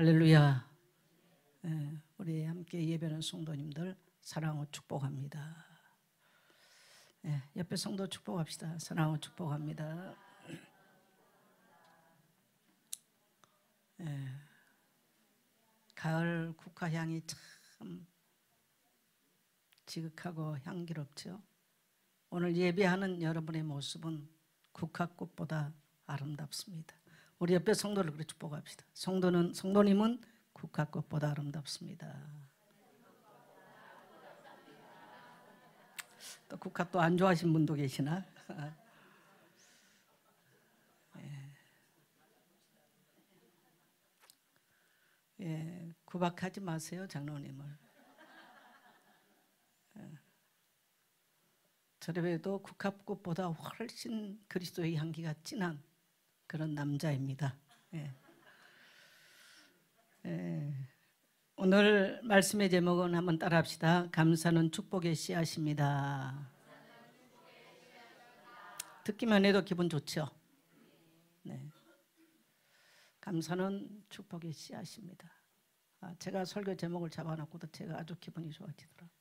할렐루야. 우리 함께 예배하는 성도님들 사랑하고 축복합니다. 옆에 성도 축복합시다. 사랑하고 축복합니다. 가을 국화향이 참 지극하고 향기롭죠. 오늘 예배하는 여러분의 모습은 국화꽃보다 아름답습니다. 우리 옆에 성도를 그렇게 축복합시다. 성도님은 국화꽃보다 아름답습니다. 또 국화 또 안 좋아하시는 분도 계시나? 구박하지 마세요, 장로님을. 저래도 국화꽃보다 훨씬 그리스도의 향기가 진한 그런 남자입니다. 오늘 말씀의 제목은 한번 따라합시다. 감사는 축복의 씨앗입니다. 듣기만 해도 기분 좋죠? 감사는 축복의 씨앗입니다. 제가 설교 제목을 잡아놓고도 제가 아주 기분이 좋아지더라고요.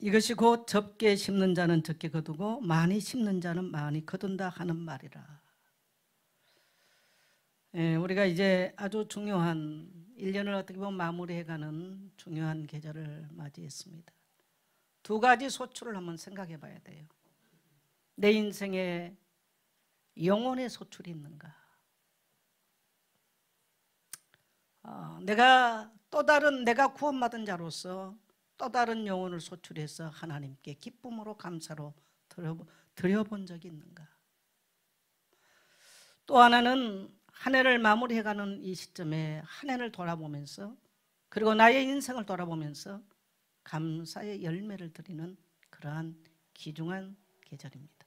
이것이 곧 적게 심는 자는 적게 거두고 많이 심는 자는 많이 거둔다 하는 말이라. 우리가 이제 아주 중요한 1년을 어떻게 보면 마무리해가는 중요한 계절을 맞이했습니다. 두 가지 소출을 한번 생각해 봐야 돼요. 내 인생에 영혼의 소출이 있는가? 내가 또 다른 내가 구원받은 자로서 또 다른 영혼을 소출해서 하나님께 기쁨으로 감사로 드려본 적이 있는가? 또 하나는 한 해를 마무리해가는 이 시점에 한 해를 돌아보면서 그리고 나의 인생을 돌아보면서 감사의 열매를 드리는 그러한 귀중한 계절입니다.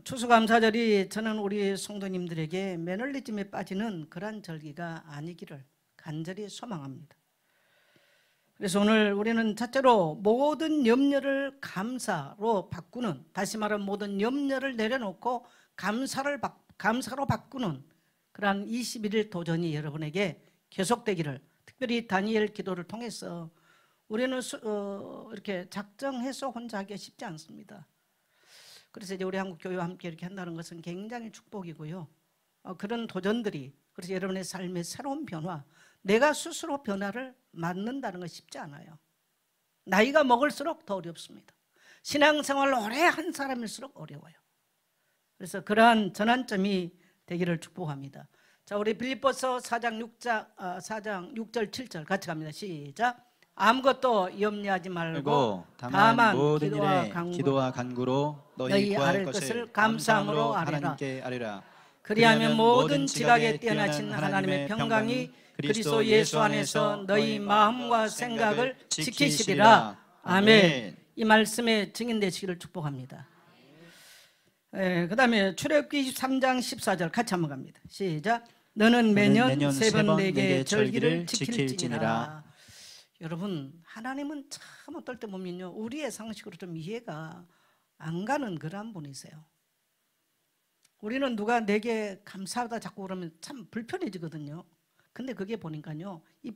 추수감사절이 저는 우리 성도님들에게 매너리즘에 빠지는 그러한 절기가 아니기를 간절히 소망합니다. 그래서 오늘 우리는 첫째로 모든 염려를 감사로 바꾸는, 다시 말하면 모든 염려를 내려놓고 감사로 바꾸는 그러한 21일 도전이 여러분에게 계속되기를, 특별히 다니엘 기도를 통해서 우리는 이렇게 작정해서 혼자 하기가 쉽지 않습니다. 그래서 이제 우리 한국 교회와 함께 이렇게 한다는 것은 굉장히 축복이고요. 그런 도전들이, 그래서 여러분의 삶의 새로운 변화, 내가 스스로 변화를 만든다는 것이 쉽지 않아요. 나이가 먹을수록 더 어렵습니다. 신앙생활을 오래 한 사람일수록 어려워요. 그래서 그러한 전환점이 되기를 축복합니다. 자, 우리 빌립보서 4장 6절 7절 같이 갑니다. 시작. 아무것도 염려하지 말고 다만 모든 일에 기도와 간구로 너희 구할 것을 감사함으로 하나님께 아뢰라. 그리하면 모든 지각에 뛰어나신 하나님의 평강이 그리스도 예수 안에서 너희 마음과 생각을 지키시리라. 아멘. 이 말씀에 증인되시기를 축복합니다. 그 다음에 출애굽기 23장 14절 같이 한번 갑니다. 시작. 너는 매년 세 번 내게 절기를 지킬지니라. 여러분, 하나님은 참 어떨 때 보면요, 우리의 상식으로 좀 이해가 안 가는 그런 분이세요. 우리는 누가 내게 감사하다 자꾸 그러면 참 불편해지거든요. 근데 그게 보니까요, 이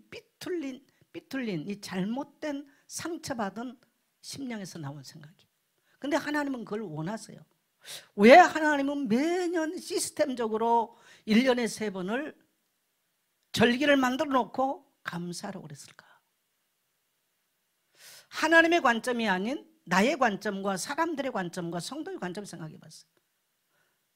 삐뚤린 이 잘못된 상처받은 심령에서 나온 생각이. 근데 하나님은 그걸 원하세요. 왜 하나님은 매년 시스템적으로 1년에 3번을 절기를 만들어 놓고 감사하라고 그랬을까? 하나님의 관점이 아닌 나의 관점과 사람들의 관점과 성도의 관점 생각해 봤어요.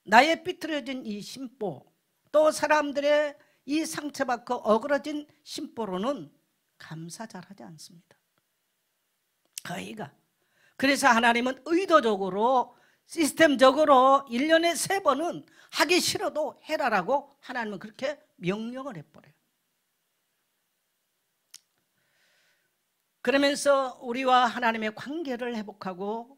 나의 삐뚤어진 이 심보, 또 사람들의 이 상처받고 어그러진 심보로는 감사 잘하지 않습니다. 거의가. 그래서 하나님은 의도적으로 시스템적으로 1년에 3번은 하기 싫어도 해라라고 하나님은 그렇게 명령을 해버려요. 그러면서 우리와 하나님의 관계를 회복하고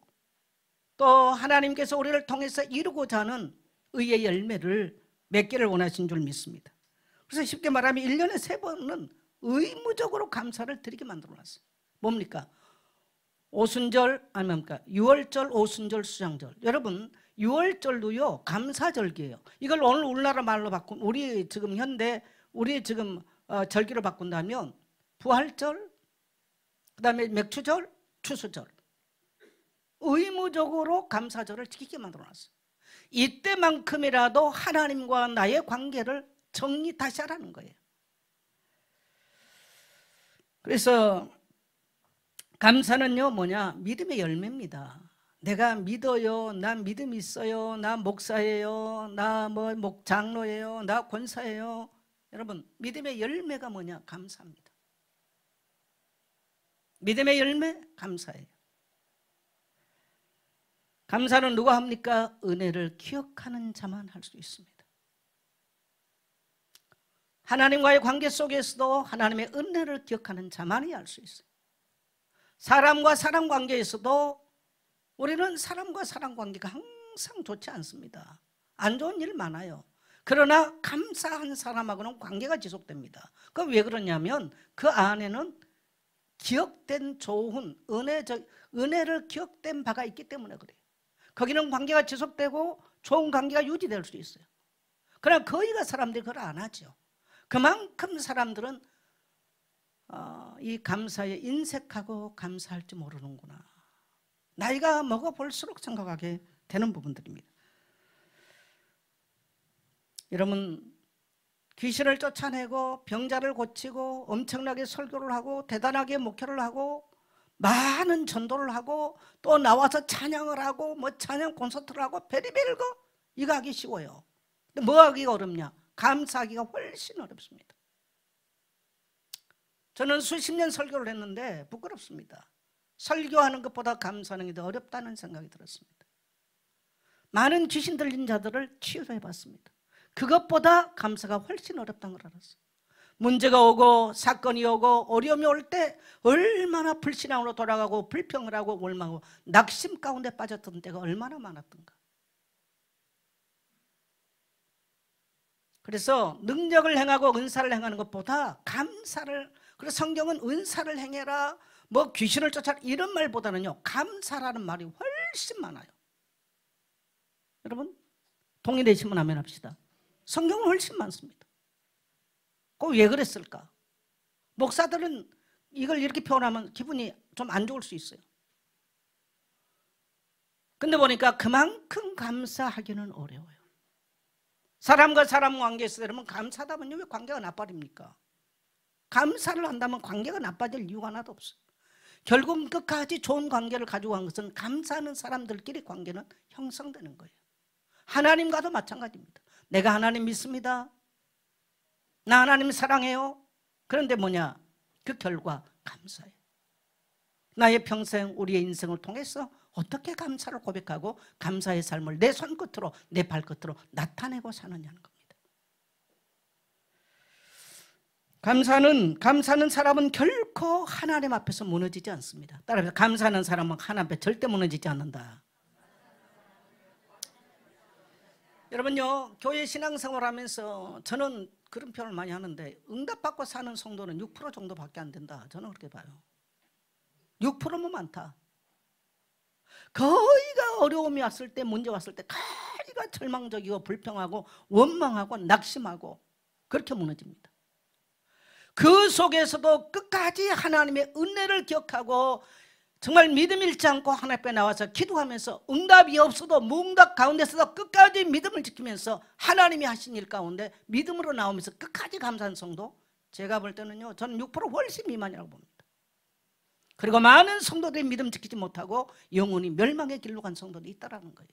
또 하나님께서 우리를 통해서 이루고자 하는 의의 열매를 맺기를 원하신 줄 믿습니다. 그래서 쉽게 말하면 1년에 3번은 의무적으로 감사를 드리게 만들어놨어요. 뭡니까? 오순절, 아닙니까? 6월절, 오순절, 수장절. 여러분, 6월절도요 감사절기예요. 이걸 오늘 우리나라 말로 바꾼 우리 지금 현대 우리 지금 절기로 바꾼다면 부활절, 그다음에 맥추절, 추수절 의무적으로 감사절을 지키게 만들어놨어요. 이때만큼이라도 하나님과 나의 관계를 정리 다시 하라는 거예요. 그래서 감사는요 뭐냐, 믿음의 열매입니다. 내가 믿어요, 나 믿음 있어요, 나 목사예요, 나 뭐 장로예요, 나 권사예요. 여러분 믿음의 열매가 뭐냐? 감사입니다. 믿음의 열매 감사예요. 감사는 누가 합니까? 은혜를 기억하는 자만 할 수 있습니다. 하나님과의 관계 속에서도 하나님의 은혜를 기억하는 자만이 할 수 있어요. 사람과 사람 관계에서도 우리는 사람과 사람 관계가 항상 좋지 않습니다. 안 좋은 일 많아요. 그러나 감사한 사람하고는 관계가 지속됩니다. 그 왜 그러냐면 그 안에는 기억된 좋은 은혜를 기억된 바가 있기 때문에 그래요. 거기는 관계가 지속되고 좋은 관계가 유지될 수 있어요. 그러나 거기가 사람들이 그걸 안 하죠. 그만큼 사람들은 이 감사에 인색하고 감사할 줄 모르는구나. 나이가 먹어볼수록 생각하게 되는 부분들입니다. 여러분 귀신을 쫓아내고 병자를 고치고 엄청나게 설교를 하고 대단하게 목회를 하고 많은 전도를 하고 또 나와서 찬양을 하고 뭐 찬양 콘서트를 하고 별의별 거 이거 하기 쉬워요. 근데 뭐 하기가 어렵냐? 감사하기가 훨씬 어렵습니다. 저는 수십 년 설교를 했는데 부끄럽습니다. 설교하는 것보다 감사하는 게 더 어렵다는 생각이 들었습니다. 많은 귀신 들린 자들을 치유해 봤습니다. 그것보다 감사가 훨씬 어렵다는 걸 알았어요. 문제가 오고 사건이 오고 어려움이 올 때 얼마나 불신앙으로 돌아가고 불평을 하고 원망하고 낙심 가운데 빠졌던 때가 얼마나 많았던가. 그래서 능력을 행하고 은사를 행하는 것보다 감사를, 그래서 성경은 은사를 행해라 뭐 귀신을 쫓아라 이런 말보다는요 감사라는 말이 훨씬 많아요. 여러분 동의되시면 아멘 합시다. 성경은 훨씬 많습니다. 그 왜 그랬을까? 목사들은 이걸 이렇게 표현하면 기분이 좀 안 좋을 수 있어요. 근데 보니까 그만큼 감사하기는 어려워요. 사람과 사람 관계에서 그러면 감사하다면요 왜 관계가 나빠집니까? 감사를 한다면 관계가 나빠질 이유가 하나도 없어요. 결국 끝까지 좋은 관계를 가지고 간 것은 감사하는 사람들끼리 관계는 형성되는 거예요. 하나님과도 마찬가지입니다. 내가 하나님 믿습니다. 나 하나님 사랑해요. 그런데 뭐냐? 그 결과 감사해요. 나의 평생 우리의 인생을 통해서 어떻게 감사를 고백하고 감사의 삶을 내 손끝으로 내 발끝으로 나타내고 사느냐는 겁니다. 감사하는 사람은 결코 하나님 앞에서 무너지지 않습니다. 따라서 감사하는 사람은 하나님 앞에 절대 무너지지 않는다. 여러분요 교회 신앙생활 하면서 저는 그런 표현을 많이 하는데 응답받고 사는 성도는 6% 정도밖에 안 된다. 저는 그렇게 봐요. 6%면 많다. 거의가 어려움이 왔을 때 문제 왔을 때 거의가 절망적이고 불평하고 원망하고 낙심하고 그렇게 무너집니다. 그 속에서도 끝까지 하나님의 은혜를 기억하고 정말 믿음 잃지 않고 하나님 앞에 나와서 기도하면서 응답이 없어도 무응답 가운데서도 끝까지 믿음을 지키면서 하나님이 하신 일 가운데 믿음으로 나오면서 끝까지 감사한 성도, 제가 볼 때는요 저는 6% 훨씬 미만이라고 봅니다. 그리고 많은 성도들이 믿음 지키지 못하고 영혼이 멸망의 길로 간 성도들이 있다라는 거예요.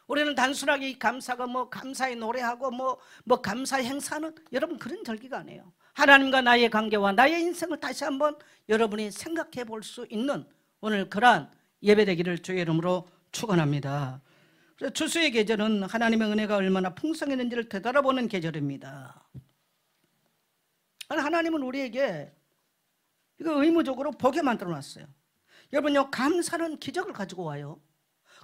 우리는 단순하게 이 감사가 뭐 감사의 노래하고 뭐 감사의 행사는 여러분 그런 절기가 아니에요. 하나님과 나의 관계와 나의 인생을 다시 한번 여러분이 생각해 볼 수 있는 오늘 그러한 예배 되기를 주의 이름으로 축원합니다. 그래서 추수의 계절은 하나님의 은혜가 얼마나 풍성했는지를 되돌아보는 계절입니다. 하나님은 우리에게 이거 의무적으로 보게 만들어 놨어요. 여러분요 감사는 기적을 가지고 와요.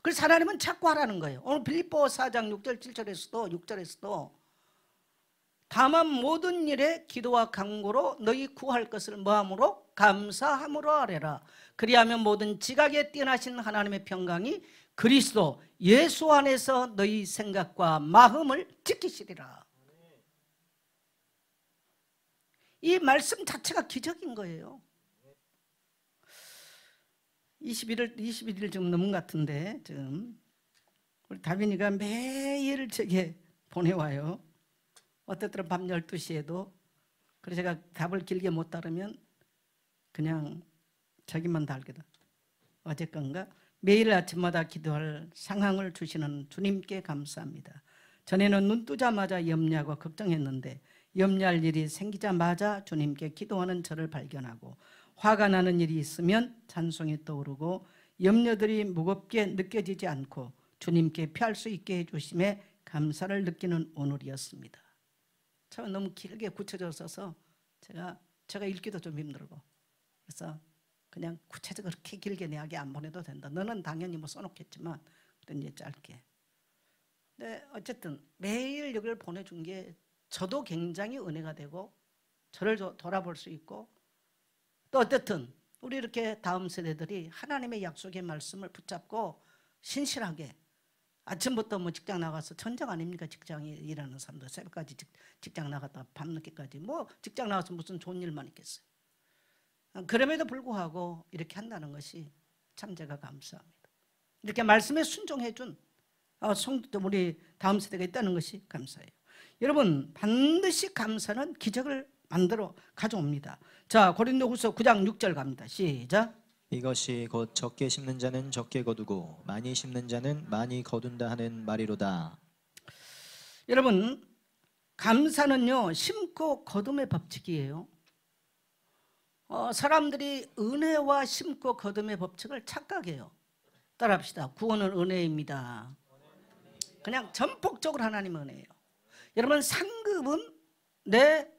그래서 하나님은 자꾸 하라는 거예요. 오늘 빌립보 4장 6절 7절에서도 6절에서도 다만 모든 일에 기도와 간구로 너희 구할 것을 뭐함으로? 감사함으로 하래라. 그리하면 모든 지각에 뛰어나신 하나님의 평강이 그리스도 예수 안에서 너희 생각과 마음을 지키시리라. 이 말씀 자체가 기적인 거예요. 21일 좀 넘은 것 같은데 지금 우리 다빈이가 매일 제게 보내와요. 어떨 때는 밤 12시에도. 그래서 제가 답을 길게 못 따르면 그냥 자기만 다 알거든. 어제건가 매일 아침마다 기도할 상황을 주시는 주님께 감사합니다. 전에는 눈 뜨자마자 염려하고 걱정했는데 염려할 일이 생기자마자 주님께 기도하는 저를 발견하고 화가 나는 일이 있으면 찬송이 떠오르고 염려들이 무겁게 느껴지지 않고 주님께 피할 수 있게 해주심에 감사를 느끼는 오늘이었습니다. 저는 너무 길게 굳혀져서 제가 읽기도 좀 힘들고 그래서 그냥 구체적으로 그렇게 길게 내하게 안 보내도 된다. 너는 당연히 뭐 써놓겠지만 이제 짧게. 근데 어쨌든 매일 여기를 보내준 게 저도 굉장히 은혜가 되고 저를 돌아볼 수 있고 또 어쨌든 우리 이렇게 다음 세대들이 하나님의 약속의 말씀을 붙잡고 신실하게 아침부터 뭐 직장 나가서 천장 아닙니까? 직장에 일하는 사람들 새벽까지 직장 나갔다 밤늦게까지 뭐 직장 나가서 무슨 좋은 일만 있겠어요. 그럼에도 불구하고 이렇게 한다는 것이 참 제가 감사합니다. 이렇게 말씀에 순종해 준 우리 다음 세대가 있다는 것이 감사해요. 여러분 반드시 감사는 기적을 만들어 가져옵니다. 자, 고린도후서 9장 6절 갑니다. 시작. 이것이 곧 적게 심는 자는 적게 거두고 많이 심는 자는 많이 거둔다 하는 말이로다. 여러분 감사는요 심고 거둠의 법칙이에요. 사람들이 은혜와 심고 거둠의 법칙을 착각해요. 따라합시다. 구원은 은혜입니다. 그냥 전폭적으로 하나님의 은혜예요. 여러분 상급은 내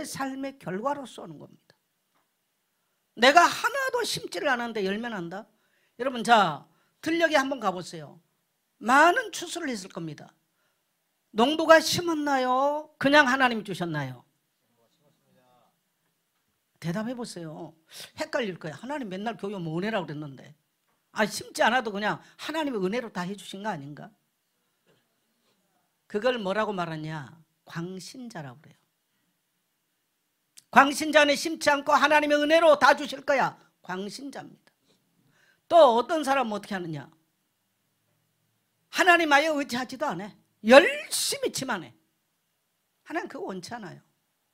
삶의 결과로서 오는 겁니다. 내가 하나도 심지를 않았는데 열매 난다. 여러분 자 들녘에 한번 가보세요. 많은 추수를 했을 겁니다. 농부가 심었나요? 그냥 하나님이 주셨나요? 대답해 보세요. 헷갈릴 거야. 하나님 맨날 교회 뭐 은혜라고 그랬는데 심지 않아도 그냥 하나님의 은혜로 다 해주신 거 아닌가? 그걸 뭐라고 말하냐? 광신자라고 그래요. 광신자는 심지 않고 하나님의 은혜로 다 주실 거야. 광신자입니다. 또 어떤 사람은 어떻게 하느냐? 하나님 아예 의지하지도 않아. 열심히 치만 해. 하나님 그거 원치 않아요.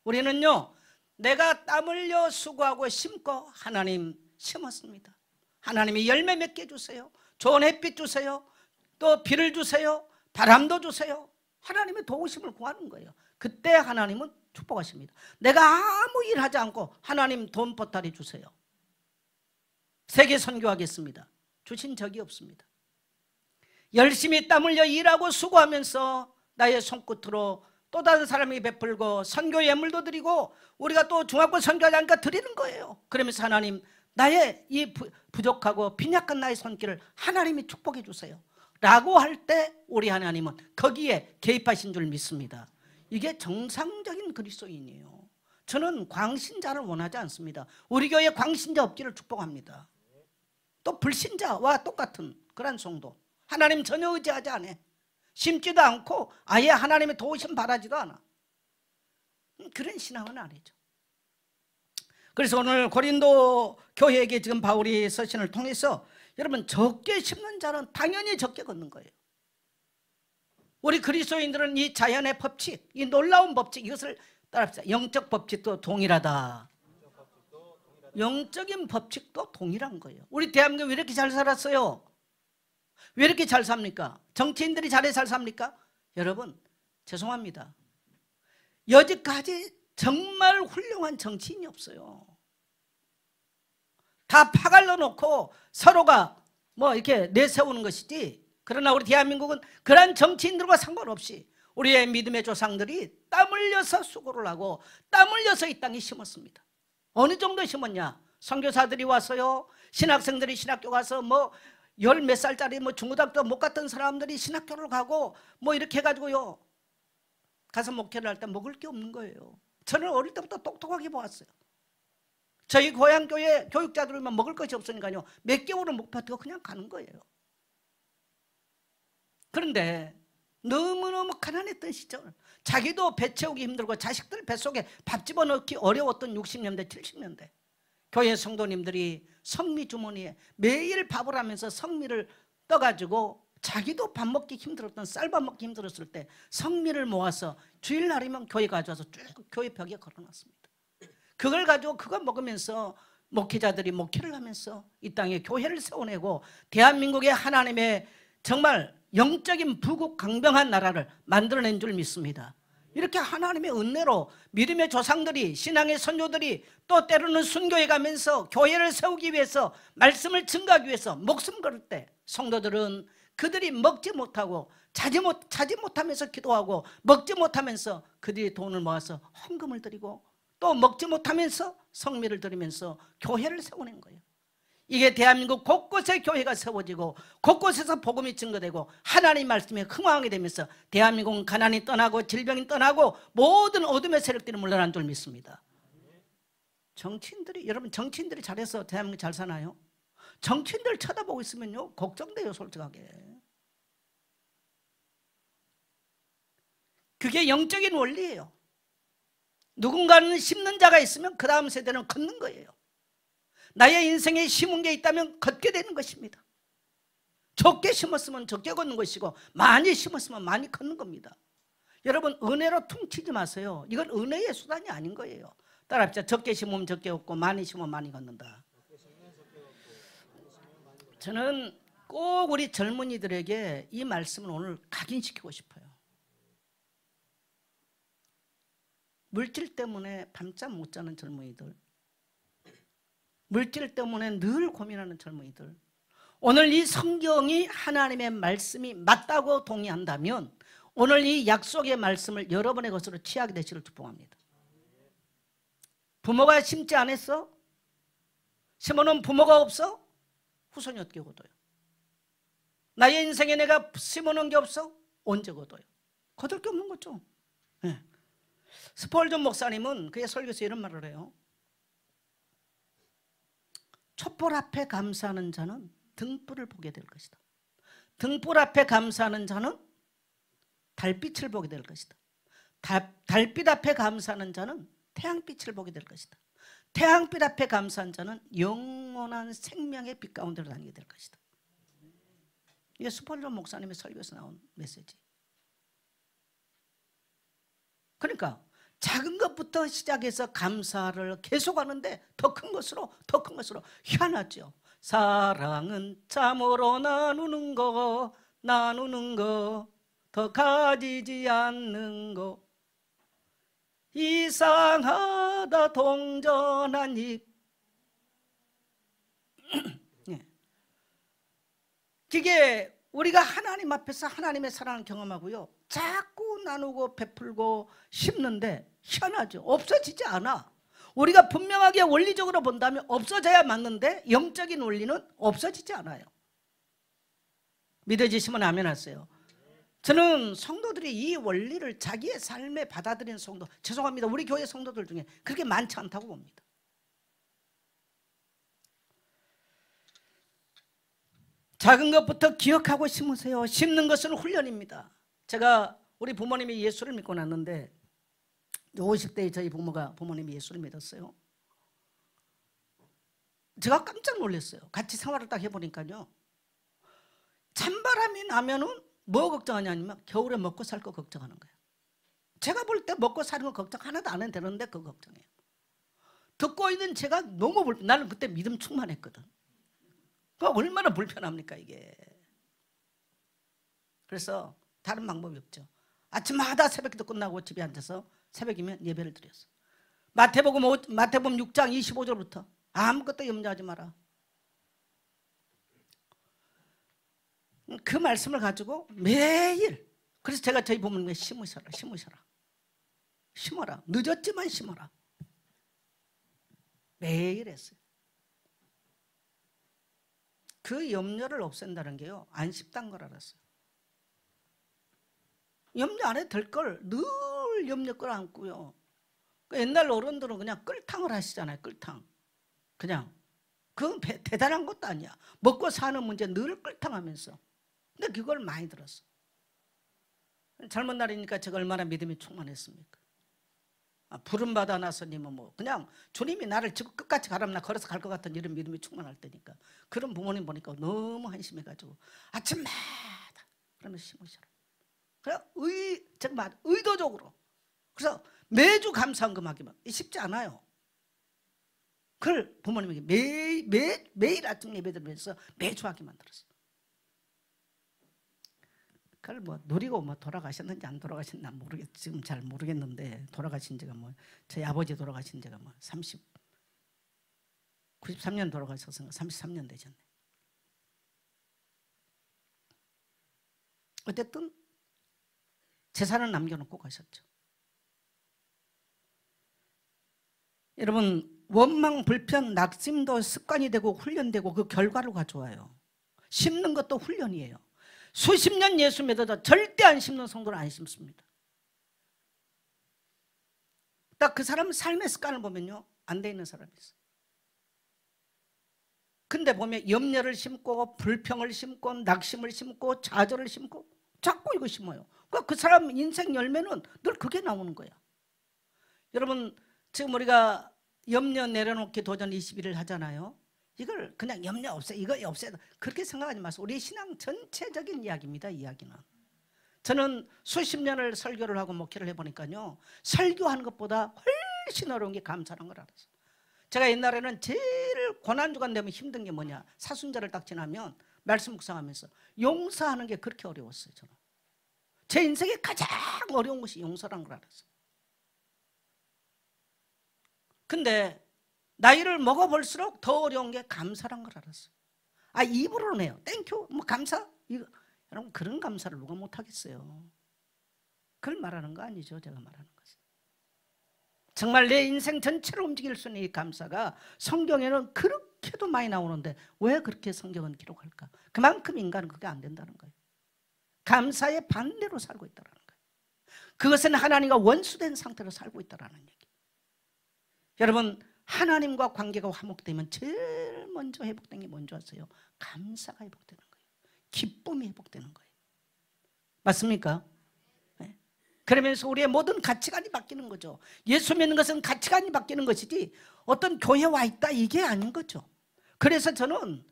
우리는요 내가 땀 흘려 수고하고 심고 하나님 심었습니다. 하나님이 열매 맺게 해주세요. 좋은 햇빛 주세요. 또 비를 주세요. 바람도 주세요. 하나님의 도우심을 구하는 거예요. 그때 하나님은 축복하십니다. 내가 아무 일 하지 않고 하나님 돈 보따리 주세요. 세계 선교하겠습니다. 주신 적이 없습니다. 열심히 땀 흘려 일하고 수고하면서 나의 손끝으로 또 다른 사람이 베풀고 선교 예물도 드리고 우리가 또 중학교 선교하자니까 드리는 거예요. 그러면서 하나님 나의 이 부족하고 빈약한 나의 손길을 하나님이 축복해 주세요 라고 할 때 우리 하나님은 거기에 개입하신 줄 믿습니다. 이게 정상적인 그리스도인이에요. 저는 광신자를 원하지 않습니다. 우리 교회에 광신자 없기를 축복합니다. 또 불신자와 똑같은 그런 성도 하나님 전혀 의지하지 않아. 심지도 않고 아예 하나님의 도우심 바라지도 않아. 그런 신앙은 아니죠. 그래서 오늘 고린도 교회에게 지금 바울이 서신을 통해서 여러분 적게 심는 자는 당연히 적게 걷는 거예요. 우리 그리스도인들은 이 자연의 법칙, 이 놀라운 법칙 이것을 따라합시다. 영적 법칙도 동일하다. 영적인 법칙도 동일한 거예요. 우리 대한민국 왜 이렇게 잘 살았어요? 왜 이렇게 잘 삽니까? 정치인들이 잘 삽니까? 여러분 죄송합니다. 여지까지 정말 훌륭한 정치인이 없어요. 다 파갈러 놓고 서로가 뭐 이렇게 내세우는 것이지. 그러나 우리 대한민국은 그러한 정치인들과 상관없이 우리의 믿음의 조상들이 땀 흘려서 수고를 하고 땀 흘려서 이 땅에 심었습니다. 어느 정도 심었냐? 선교사들이 와서요, 신학생들이 신학교 가서 뭐 열 몇 살짜리 뭐 중고등학교 못 갔던 사람들이 신학교를 가고 뭐 이렇게 해가지고요 가서 목회를 할 때 먹을 게 없는 거예요. 저는 어릴 때부터 똑똑하게 보았어요. 저희 고향 교회 교육자들만 먹을 것이 없으니까요, 몇 개월은 못 버티고 그냥 가는 거예요. 그런데 너무너무 가난했던 시절, 자기도 배 채우기 힘들고 자식들 뱃속에 밥 집어넣기 어려웠던 60년대 70년대 교회 성도님들이 성미 주머니에 매일 밥을 하면서 성미를 떠가지고, 자기도 밥 먹기 힘들었던, 쌀밥 먹기 힘들었을 때 성미를 모아서 주일날이면 교회 가져와서 쭉 교회 벽에 걸어놨습니다. 그걸 가지고 그거 먹으면서 목회자들이 목회를 하면서 이 땅에 교회를 세워내고 대한민국의 하나님의 정말 영적인 부국 강병한 나라를 만들어낸 줄 믿습니다. 이렇게 하나님의 은혜로 믿음의 조상들이, 신앙의 선조들이, 또 때로는 순교해 가면서 교회를 세우기 위해서, 말씀을 증거하기 위해서 목숨 걸을 때 성도들은 그들이 먹지 못하고 자지 못하면서 기도하고 먹지 못하면서 그들이 돈을 모아서 헌금을 드리고 또 먹지 못하면서 성미를 드리면서 교회를 세워낸 거예요. 이게 대한민국 곳곳에 교회가 세워지고 곳곳에서 복음이 증거되고 하나님의 말씀이 흥황하게 되면서 대한민국은 가난이 떠나고 질병이 떠나고 모든 어둠의 세력들이 물러난 줄 믿습니다. 정치인들이, 여러분 정치인들이 잘해서 대한민국 잘 사나요? 정치인들 쳐다보고 있으면요 걱정돼요, 솔직하게. 그게 영적인 원리예요. 누군가는 심는 자가 있으면 그 다음 세대는 걷는 거예요. 나의 인생에 심은 게 있다면 걷게 되는 것입니다. 적게 심었으면 적게 걷는 것이고 많이 심었으면 많이 걷는 겁니다. 여러분 은혜로 퉁치지 마세요. 이건 은혜의 수단이 아닌 거예요. 따라합시다. 적게 심으면 적게 걷고 많이 심으면 많이 걷는다. 저는 꼭 우리 젊은이들에게 이 말씀을 오늘 각인시키고 싶어요. 물질 때문에 밤잠 못 자는 젊은이들, 물질 때문에 늘 고민하는 젊은이들, 오늘 이 성경이 하나님의 말씀이 맞다고 동의한다면 오늘 이 약속의 말씀을 여러분의 것으로 취하게 되시기를 축복합니다. 부모가 심지 않았어? 심어놓은 부모가 없어? 후손이 어떻게 거둬요? 나의 인생에 내가 심어놓은 게 없어? 언제 거둬요? 거둘 게 없는 거죠. 네. 스폴전 목사님은 그의 설교에서 이런 말을 해요. 촛불 앞에 감사하는 자는 등불을 보게 될 것이다. 등불 앞에 감사하는 자는 달빛을 보게 될 것이다. 달빛 앞에 감사하는 자는 태양빛을 보게 될 것이다. 태양빛 앞에 감사한 자는 영원한 생명의 빛 가운데로 다니게 될 것이다. 이게 스폴전 목사님의 설교에서 나온 메시지. 그러니까 작은 것부터 시작해서 감사를 계속하는데 더 큰 것으로 희한하죠. 사랑은 참으로 나누는 거 더 가지지 않는 거, 이상하다 동전한 입. 그게 우리가 하나님 앞에서 하나님의 사랑을 경험하고요, 자꾸 나누고 베풀고 심는데 희한하죠. 없어지지 않아. 우리가 분명하게 원리적으로 본다면 없어져야 맞는데 영적인 원리는 없어지지 않아요. 믿어지시면 아멘 하세요. 저는 성도들이 이 원리를 자기의 삶에 받아들이는 성도, 죄송합니다, 우리 교회 성도들 중에 그렇게 많지 않다고 봅니다. 작은 것부터 기억하고 심으세요. 심는 것은 훈련입니다. 제가 우리 부모님이 예수를 믿고 났는데 50대에 저희 부모님이 예수를 믿었어요. 제가 깜짝 놀랐어요. 같이 생활을 딱 해보니까요, 찬바람이 나면은 뭐 걱정하냐면 겨울에 먹고 살 거 걱정하는 거예요. 제가 볼 때 먹고 사는 거 걱정 하나도 안 해도 되는데 그거 걱정해요. 듣고 있는 제가 너무 나는 그때 믿음 충만했거든. 그러니까 얼마나 불편합니까 이게. 그래서 다른 방법이 없죠. 아침마다 새벽기도 끝나고 집에 앉아서 새벽이면 예배를 드렸어. 마태복음 6장 25절부터 아무것도 염려하지 마라. 그 말씀을 가지고 매일, 그래서 제가 저희 부모님께 심어라. 늦었지만 심어라. 매일 했어요. 그 염려를 없앤다는 게요, 안 쉽다는 걸 알았어요. 염려 안 해도 될 걸 늘 염려 끌어안고요. 옛날 어른들은 그냥 끌탕을 하시잖아요. 끌탕. 그냥 그건 대단한 것도 아니야. 먹고 사는 문제 늘 끌당하면서. 근데 그걸 많이 들었어. 젊은 날이니까 제가 얼마나 믿음이 충만했습니까? 부름받아 나서님은 뭐 그냥 주님이 나를 지구 끝까지 가라면 나 걸어서 갈 것 같은 이런 믿음이 충만할 때니까. 그런 부모님 보니까 너무 한심해가지고 아침마다 그러면 심으셔라. 그래 정말 의도적으로. 그래서 매주 감사헌금하기만 쉽지 않아요. 그걸 부모님에게 매일 아침 예배 드리면서 매주 하게 만들었어요. 그걸 뭐 누리고 뭐 돌아가셨는지 안 돌아가셨나 지금 잘 모르겠는데, 돌아가신 지가 뭐 저희 아버지 돌아가신 지가 뭐 93년 돌아가셔서 33년 되셨네. 어쨌든 재산을 남겨놓고 가셨죠. 여러분, 원망, 불평, 낙심도 습관이 되고 훈련되고 그 결과로 가져와요. 심는 것도 훈련이에요. 수십 년 예수 믿어도 절대 안 심는 성도는 안 심습니다. 딱 그 사람 삶의 습관을 보면요, 안 돼 있는 사람이 있어요. 근데 보면 염려를 심고 불평을 심고 낙심을 심고 좌절을 심고 자꾸 이거 심어요. 그러니까 그 사람 인생 열매는 늘 그게 나오는 거야. 여러분, 지금 우리가 염려 내려놓기 도전 21을 하잖아요. 이걸 그냥 염려 없애, 이거 없애, 그렇게 생각하지 마세요. 우리 신앙 전체적인 이야기입니다. 이야기는. 저는 수십 년을 설교를 하고 목회를 해보니까요, 설교하는 것보다 훨씬 어려운 게 감사라는 걸 알았어요. 제가 옛날에는 제일 고난주간 되면 힘든 게 뭐냐, 사순절을 딱 지나면 말씀 묵상하면서 용서하는 게 그렇게 어려웠어요. 저는 제 인생에 가장 어려운 것이 용서라는 걸 알았어요. 근데 나이를 먹어볼수록 더 어려운 게 감사란 걸 알았어요. 입으로는 해요. 땡큐, 뭐 감사. 이거. 여러분, 그런 감사를 누가 못하겠어요. 그걸 말하는 거 아니죠. 제가 말하는 것은. 정말 내 인생 전체를 움직일 수 있는 이 감사가 성경에는 그렇게도 많이 나오는데 왜 그렇게 성경은 기록할까? 그만큼 인간은 그게 안 된다는 거예요. 감사의 반대로 살고 있다는 거예요. 그것은 하나님과 원수된 상태로 살고 있다는 얘기. 여러분, 하나님과 관계가 화목되면 제일 먼저 회복되는 게 뭔지 아세요? 감사가 회복되는 거예요. 기쁨이 회복되는 거예요. 맞습니까? 네. 그러면서 우리의 모든 가치관이 바뀌는 거죠. 예수 믿는 것은 가치관이 바뀌는 것이지 어떤 교회에 와 있다 이게 아닌 거죠. 그래서 저는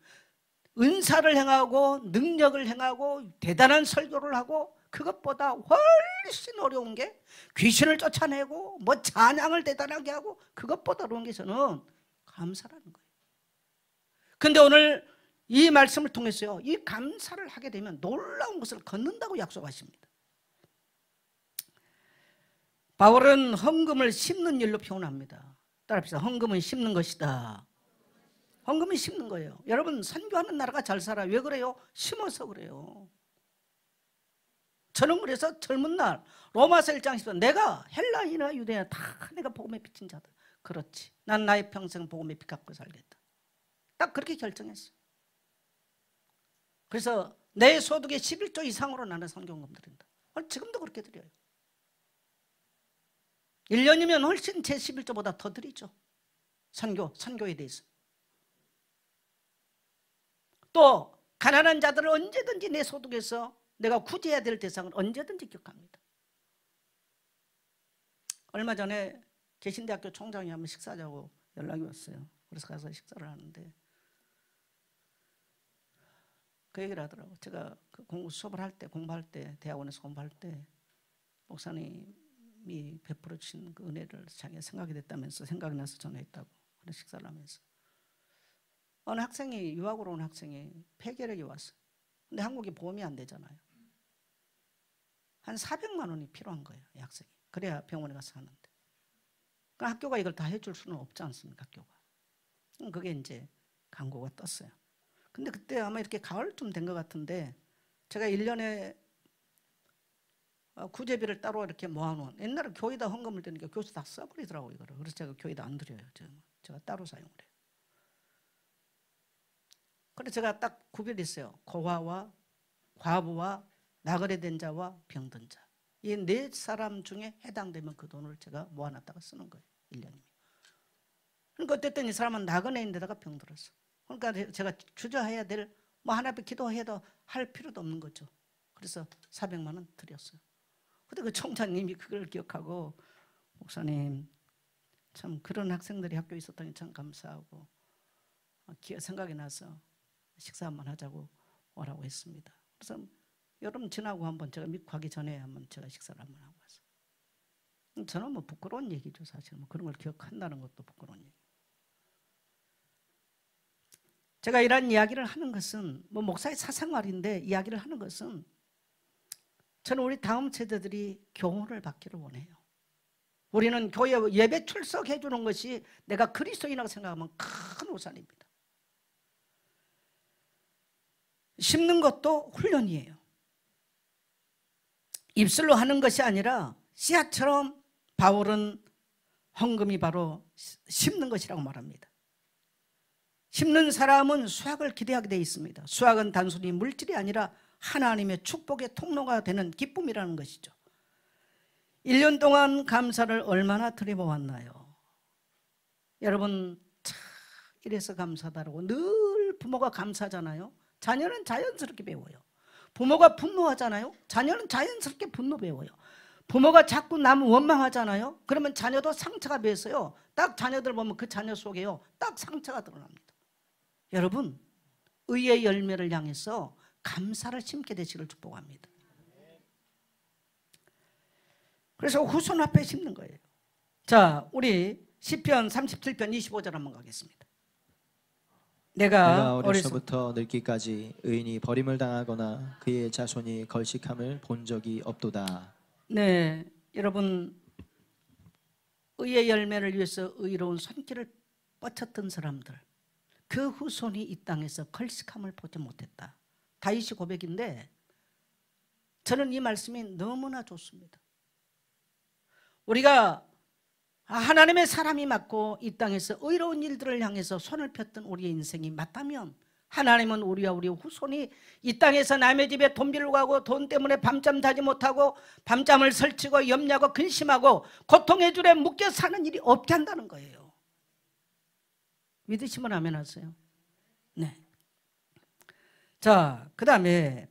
은사를 행하고 능력을 행하고 대단한 설교를 하고 그것보다 훨씬 어려운 게 귀신을 쫓아내고 뭐 찬양을 대단하게 하고 그것보다 어려운 게 저는 감사라는 거예요. 근데 오늘 이 말씀을 통해서요, 이 감사를 하게 되면 놀라운 것을 걷는다고 약속하십니다. 바울은 헌금을 심는 일로 표현합니다. 따라합시다. 헌금은 심는 것이다. 헌금은 심는 거예요. 여러분, 선교하는 나라가 잘 살아. 왜 그래요? 심어서 그래요. 저는 그래서 젊은 날 로마서 1장 10절 내가 헬라이나 유대나 다 내가 복음에 비친 자다. 그렇지. 난 나의 평생 복음에 피 갖고 살겠다. 딱 그렇게 결정했어. 그래서 내 소득의 11조 이상으로 나는 선교헌금 드린다. 지금도 그렇게 드려요. 1년이면 훨씬 제 11조보다 더 드리죠. 선교에 대해서. 또 가난한 자들을 언제든지 내 소득에서 내가 구제해야 될 대상을 언제든지 기억합니다. 얼마 전에 개신대학교 총장이 한번 식사하자고 연락이 왔어요. 그래서 가서 식사를 하는데 그 얘기를 하더라고요. 제가 그 수업을 할 때, 공부할 때, 대학원에서 공부할 때 목사님이 베풀어 주신 그 은혜를 자기가 생각이 됐다면서 생각이 나서 전화했다고. 그래서 식사를 하면서 어느 학생이, 유학으로 온 학생이 폐결핵이 왔어요. 근데 한국에 보험이 안 되잖아요. 한 400만 원이 필요한 거예요, 이 학생이. 그래야 병원에 가서 하는데. 그 학교가 이걸 다 해줄 수는 없지 않습니까, 학교가. 그게 이제 광고가 떴어요. 근데 그때 아마 이렇게 가을쯤 된 것 같은데 제가 1년에 구제비를 따로 이렇게 모아놓은, 옛날에 교회에다 헌금을 드니까 교수 다 써버리더라고요, 이거를. 그래서 제가 교회에다 안 드려요. 제가 따로 사용을 해요. 그래서 제가 딱 구별했어요. 고아와 과부와 나그네된 자와 병든 자. 이 네 사람 중에 해당되면 그 돈을 제가 모아놨다가 쓰는 거예요. 1년이면. 그러니까 어쨌든 이 사람은 나그네인데다가 병들었어. 그러니까 제가 주저해야 될 뭐 하나님 기도해도 할 필요도 없는 거죠. 그래서 400만 원 드렸어요. 근데 그 총장님이 그걸 기억하고 목사님 참 그런 학생들이 학교에 있었다니 참 감사하고 생각이 나서 식사 한번 하자고 오라고 했습니다. 그래서 여름 지나고 한번 제가 미국 가기 전에 한번 제가 식사를 한번 하고 왔어요. 저는 뭐 부끄러운 얘기죠. 사실 뭐 그런 걸 기억한다는 것도 부끄러운 얘기. 제가 이런 이야기를 하는 것은 뭐 목사의 사생활인데 이야기를 하는 것은 저는 우리 다음 세대들이 교훈을 받기를 원해요. 우리는 교회 예배 출석해 주는 것이 내가 그리스도인이라고 생각하면 큰 우산입니다. 심는 것도 훈련이에요. 입술로 하는 것이 아니라 씨앗처럼 바울은 헌금이 바로 심는 것이라고 말합니다. 심는 사람은 수확을 기대하게 되어 있습니다. 수확은 단순히 물질이 아니라 하나님의 축복의 통로가 되는 기쁨이라는 것이죠. 1년 동안 감사를 얼마나 드려보았나요? 여러분 참 이래서 감사하다고 늘 부모가 감사하잖아요. 자녀는 자연스럽게 배워요. 부모가 분노하잖아요. 자녀는 자연스럽게 분노 배워요. 부모가 자꾸 남 원망하잖아요. 그러면 자녀도 상처가 배서요. 딱 자녀들 보면 그 자녀 속에요. 딱 상처가 드러납니다. 여러분 의의 열매를 향해서 감사를 심게 되시기를 축복합니다. 그래서 후손 앞에 심는 거예요. 자, 우리 시편 37편 25절 한번 가겠습니다. 내가 어려서부터 늙기까지 의인이 버림을 당하거나 그의 자손이 걸식함을 본 적이 없도다. 네, 여러분 의의 열매를 위해서 의로운 손길을 뻗쳤던 사람들, 그 후손이 이 땅에서 걸식함을 보지 못했다. 다윗이 고백인데 저는 이 말씀이 너무나 좋습니다. 우리가 하나님의 사람이 맞고 이 땅에서 의로운 일들을 향해서 손을 폈던 우리의 인생이 맞다면 하나님은 우리와 우리의 후손이 이 땅에서 남의 집에 돈 빌고 하고 돈 때문에 밤잠 자지 못하고 밤잠을 설치고 염려하고 근심하고 고통의 줄에 묶여 사는 일이 없게 한다는 거예요. 믿으시면 아멘 하세요. 네. 자, 그 다음에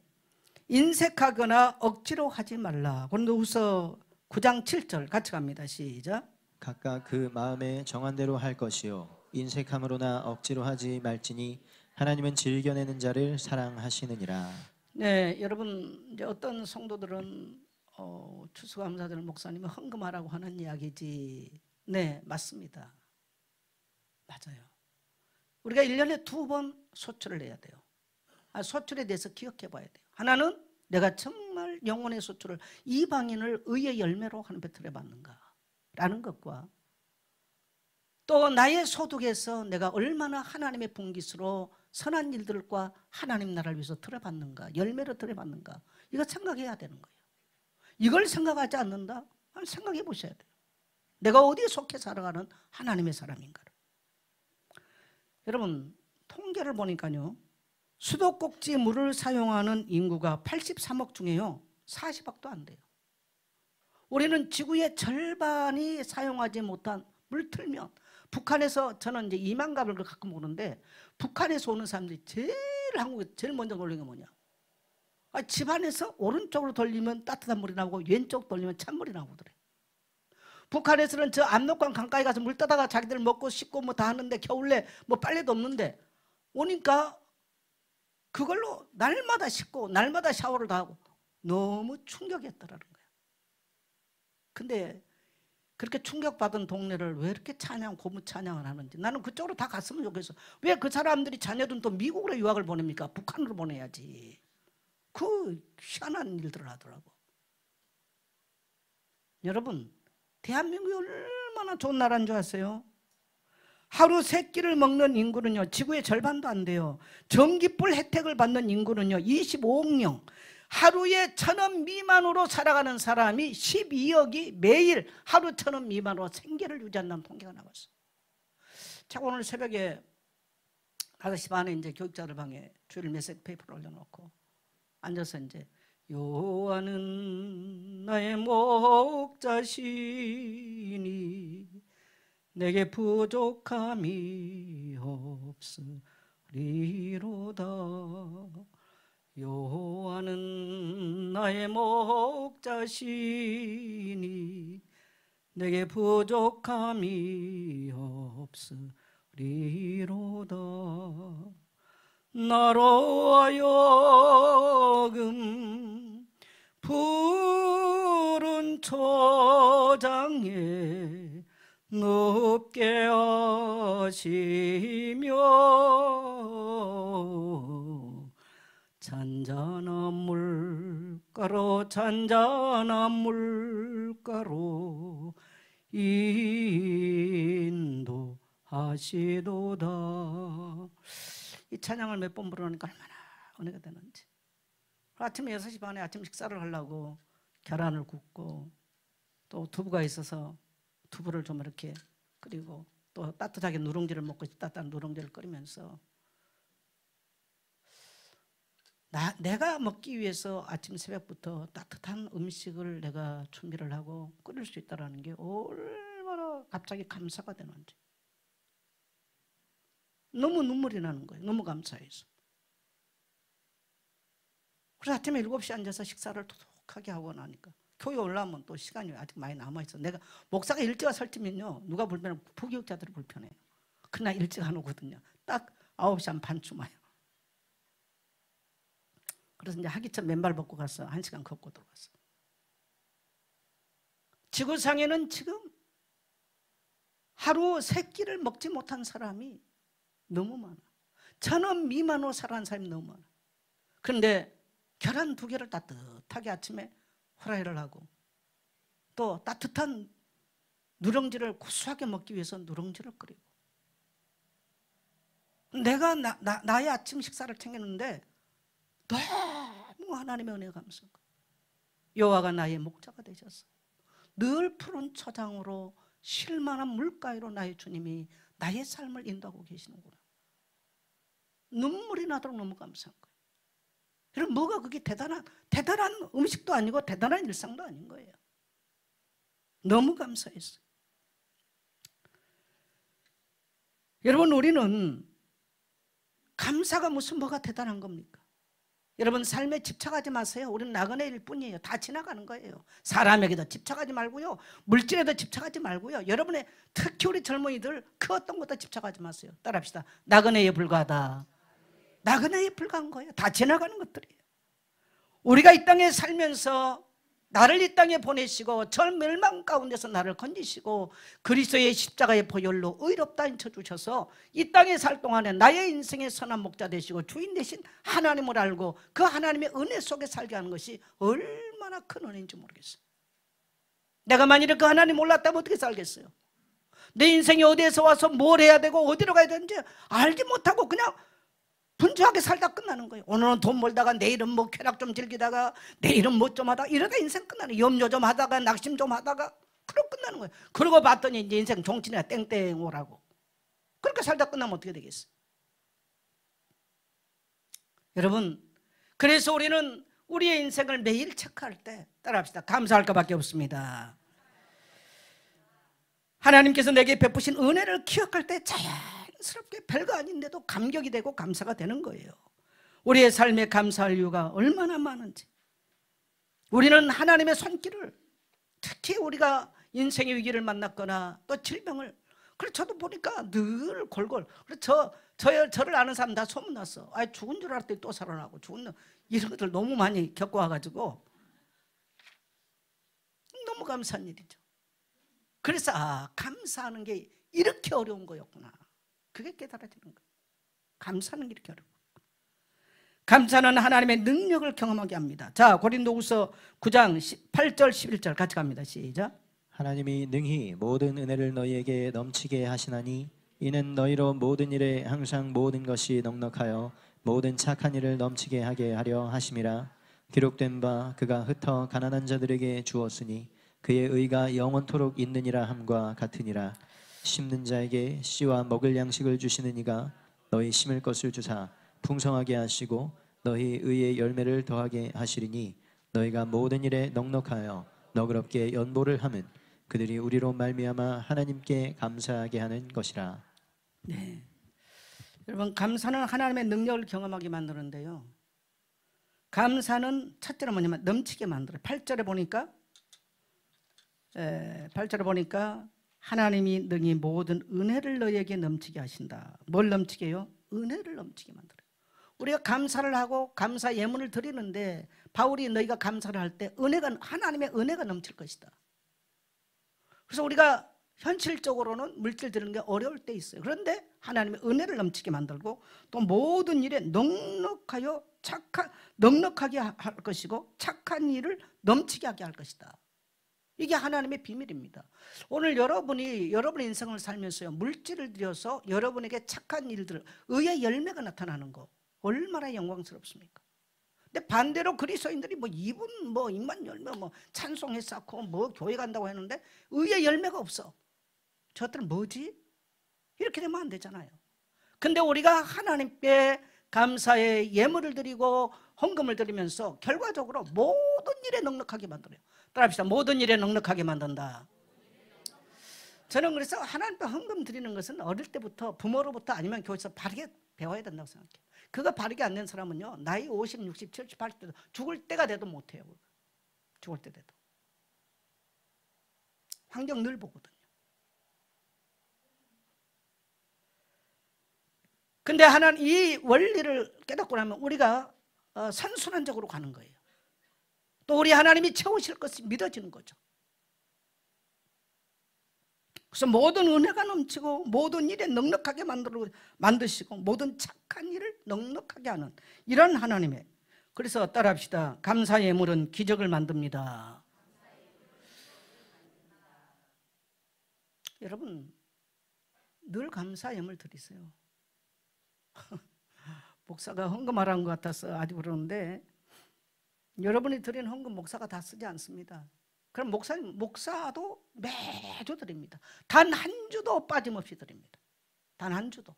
인색하거나 억지로 하지 말라. 고린도후서 9장 7절 같이 갑니다. 시작. 각각 그 마음에 정한 대로 할 것이요 인색함으로나 억지로 하지 말지니 하나님은 즐겨내는 자를 사랑하시느니라. 네, 여러분 이제 어떤 성도들은 추수감사절 목사님은 헌금하라고 하는 이야기지. 네, 맞습니다. 맞아요. 우리가 1년에 2번 소출을 해야 돼요. 소출에 대해서 기억해 봐야 돼요. 하나는 내가 정말 영혼의 소출을 이방인을 의의 열매로 하나님께 드려봤는가 라는 것과 또 나의 소득에서 내가 얼마나 하나님의 분깃으로 선한 일들과 하나님 나라를 위해서 드려봤는가, 열매로 드려봤는가, 이거 생각해야 되는 거예요. 이걸 생각하지 않는다? 생각해 보셔야 돼요. 내가 어디에 속해 살아가는 하나님의 사람인가를. 여러분 통계를 보니까요, 수도꼭지 물을 사용하는 인구가 83억 중에요 40억도 안 돼요. 우리는 지구의 절반이 사용하지 못한 물 틀면, 북한에서 저는 이제 이만갑을 가끔 보는데 북한에서 오는 사람들이 한국에 제일 먼저 놀란 게 뭐냐, 집안에서 오른쪽으로 돌리면 따뜻한 물이 나오고 왼쪽 돌리면 찬물이 나오더래. 북한에서는 저 압록강 강가에 가서 물 따다가 자기들 먹고 씻고 뭐 다 하는데 겨울에 뭐 빨래도 없는데 오니까 그걸로 날마다 씻고 날마다 샤워를 다 하고 너무 충격이었더라는 거야. 근데 그렇게 충격받은 동네를 왜 이렇게 고무 찬양을 하는지 나는 그쪽으로 다 갔으면 좋겠어. 왜 그 사람들이 자녀들은 또 미국으로 유학을 보냅니까? 북한으로 보내야지. 그 희한한 일들을 하더라고. 여러분 대한민국이 얼마나 좋은 나라인 줄 아세요? 하루 3끼를 먹는 인구는요 지구의 절반도 안 돼요. 전기불 혜택을 받는 인구는요 25억 명. 하루에 1,000원 미만으로 살아가는 사람이 12억이 매일 하루 1,000원 미만으로 생계를 유지한다는 통계가 나왔어요. 제가 오늘 새벽에 5시 반에 이제 교육자들 방에 주일 메시지 페이퍼를 올려놓고 앉아서 이제 여호와는 나의 목자시니 내게 부족함이 없으리로다. 여호와는 나의 목자시니 내게 부족함이 없으리로다. 나로 하여금 푸른 초장에 높게 하시며 잔잔한 물가로 인도하시도다. 이 찬양을 몇 번 부르니까 얼마나 은혜가 되는지. 아침에 6시 반에 아침 식사를 하려고 계란을 굽고 또 두부가 있어서 두부를 좀 이렇게 끓이고 또 따뜻하게 누룽지를 먹고 따뜻한 누룽지를 끓이면서 내가 먹기 위해서 아침 새벽부터 따뜻한 음식을 내가 준비를 하고 끓일 수 있다는 게 얼마나 갑자기 감사가 되는지. 너무 눈물이 나는 거예요. 너무 감사해서. 그래서 아침에 7시에 앉아서 식사를 도둑하게 하고 나니까 교회 올라오면 또 시간이 아직 많이 남아있어. 내가 목사가 일찍 와서 설치면요, 누가 불편해? 부교육자들이 불편해요. 그러나 일찍 안 오거든요. 딱 9시 한 반쯤 와요. 그래서 이제 하기 전 맨발 벗고 가서 1시간 걷고 들어갔어. 지구상에는 지금 하루 3끼를 먹지 못한 사람이 너무 많아. 1,000원 미만으로 살아가는 사람이 너무 많아. 그런데 계란 2개를 따뜻하게 아침에 후라이를 하고 또 따뜻한 누룽지를 고소하게 먹기 위해서 누룽지를 끓이고 내가 나의 아침 식사를 챙겼는데 너무 하나님의 은혜가 감사한 거예요. 여호와가 나의 목자가 되셨어. 늘 푸른 초장으로 쉴만한 물가로 나의 주님이 나의 삶을 인도하고 계시는구나. 눈물이 나도록 너무 감사한 거예요. 여러분, 뭐가 그게 대단한 음식도 아니고 대단한 일상도 아닌 거예요. 너무 감사했어요. 여러분, 우리는 감사가 무슨 뭐가 대단한 겁니까? 여러분, 삶에 집착하지 마세요. 우리는 나그네 일 뿐이에요. 다 지나가는 거예요. 사람에게도 집착하지 말고요, 물질에도 집착하지 말고요, 여러분의 특히 우리 젊은이들 그 어떤 것도 집착하지 마세요. 따라합시다. 나그네에 불과하다. 나그네에 불과한 거예요. 다 지나가는 것들이에요. 우리가 이 땅에 살면서 나를 이 땅에 보내시고 저 멸망 가운데서 나를 건지시고 그리스도의 십자가의 보혈로 의롭다인 쳐 주셔서 이 땅에 살 동안에 나의 인생의 선한 목자 되시고 주인 되신 하나님을 알고 그 하나님의 은혜 속에 살게 하는 것이 얼마나 큰 은혜인지 모르겠어요. 내가 만일에 그 하나님 몰랐다면 어떻게 살겠어요? 내 인생이 어디에서 와서 뭘 해야 되고 어디로 가야 되는지 알지 못하고 그냥 분주하게 살다 끝나는 거예요. 오늘은 돈 벌다가 내일은 뭐 쾌락 좀 즐기다가 내일은 뭐 좀 하다가 이러다 인생 끝나는, 염려 좀 하다가 낙심 좀 하다가 그러고 끝나는 거예요. 그러고 봤더니 이제 인생 종치냐 땡땡 오라고. 그렇게 살다 끝나면 어떻게 되겠어요? 여러분, 그래서 우리는 우리의 인생을 매일 체크할 때 따라합시다. 감사할 것밖에 없습니다. 하나님께서 내게 베푸신 은혜를 기억할 때 자연스럽게 별거 아닌데도 감격이 되고 감사가 되는 거예요. 우리의 삶에 감사할 이유가 얼마나 많은지. 우리는 하나님의 손길을, 특히 우리가 인생의 위기를 만났거나 또 질병을, 그래서 저도 보니까 늘 골골, 그래서 저를 아는 사람 다 소문났어. 아, 죽은 줄 알았더니 또 살아나고 이런 것들 너무 많이 겪어와가지고 너무 감사한 일이죠. 그래서 감사하는 게 이렇게 어려운 거였구나. 그게 깨달아지는 거예요. 감사하는 게 이렇게 어려워. 감사는 하나님의 능력을 경험하게 합니다. 자, 고린도후서 9장 8절 11절 같이 갑니다. 시작. 하나님이 능히 모든 은혜를 너희에게 넘치게 하시나니 이는 너희로 모든 일에 항상 모든 것이 넉넉하여 모든 착한 일을 넘치게 하게 하려 하심이라. 기록된 바 그가 흩어 가난한 자들에게 주었으니 그의 의가 영원토록 있느니라 함과 같으니라. 심는 자에게 씨와 먹을 양식을 주시는 이가 너희 심을 것을 주사 풍성하게 하시고 너희 의의 열매를 더하게 하시리니 너희가 모든 일에 넉넉하여 너그럽게 연보를 함은 그들이 우리로 말미암아 하나님께 감사하게 하는 것이라. 네. 여러분, 감사는 하나님의 능력을 경험하게 만드는데요. 감사는 첫째로 뭐냐면 넘치게 만들어요. 8절에 보니까 하나님이 능히 모든 은혜를 너희에게 넘치게 하신다. 뭘 넘치게 해요? 은혜를 넘치게 만들어요. 우리가 감사를 하고 감사 예물을 드리는데 바울이 너희가 감사를 할 때 하나님의 은혜가 넘칠 것이다. 그래서 우리가 현실적으로는 물질 드리는 게 어려울 때 있어요. 그런데 하나님의 은혜를 넘치게 만들고 또 모든 일에 넉넉하게 할 것이고 착한 일을 넘치게 하게 할 것이다. 이게 하나님의 비밀입니다. 오늘 여러분의 인생을 살면서요, 물질을 들여서 여러분에게 착한 일들, 의의 열매가 나타나는 거 얼마나 영광스럽습니까? 근데 반대로 그리스도인들이 입만 열면 찬송해 쌓고 교회 간다고 했는데 의의 열매가 없어. 저들은 뭐지? 이렇게 되면 안 되잖아요. 근데 우리가 하나님께 감사의 예물을 드리고 헌금을 드리면서 결과적으로 모든 일에 넉넉하게 만들어요. 따라합시다. 모든 일에 넉넉하게 만든다. 저는 그래서 하나님께 헌금 드리는 것은 어릴 때부터 부모로부터 아니면 교회에서 바르게 배워야 된다고 생각해요. 그거 바르게 안 된 사람은요, 나이 50, 60, 70, 80 때도 죽을 때가 돼도 못해요. 죽을 때 돼도. 환경 늘 보거든요. 근데 하나님 이 원리를 깨닫고 나면 우리가 선순환적으로 가는 거예요. 또 우리 하나님이 채우실 것이 믿어지는 거죠. 그래서 모든 은혜가 넘치고 모든 일에 넉넉하게 만드시고 모든 착한 일을 넉넉하게 하는 이런 하나님의, 그래서 따라합시다. 감사 예물은 기적을 만듭니다. 여러분, 늘 감사 예물 드리세요. 목사가 헌금하라는 것 같아서 아직 그러는데 여러분이 드린 헌금 목사가 다 쓰지 않습니다. 그럼 목사도 매주 드립니다. 단 한 주도 빠짐없이 드립니다. 단 한 주도.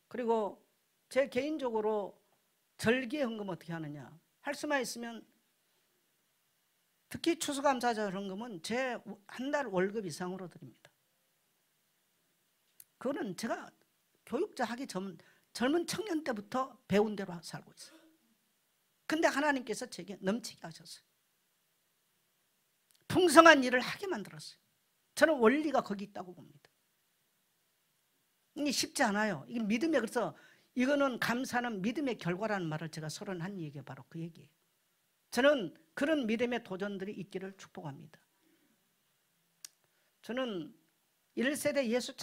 그리고 제 개인적으로 절기의 헌금 어떻게 하느냐, 할 수만 있으면 특히 추수감사절 헌금은 제 한 달 월급 이상으로 드립니다. 그거는 제가 교육자 하기 젊은 청년 때부터 배운 대로 살고 있어요. 근데 하나님께서 제게 넘치게 하셨어요. 풍성한 일을 하게 만들었어요. 저는 원리가 거기 있다고 봅니다. 이게 쉽지 않아요. 이게 믿음의, 그래서 이거는 감사는 믿음의 결과라는 말을 제가 31 얘기가 바로 그 얘기예요. 저는 그런 믿음의 도전들이 있기를 축복합니다. 저는 1세대 예수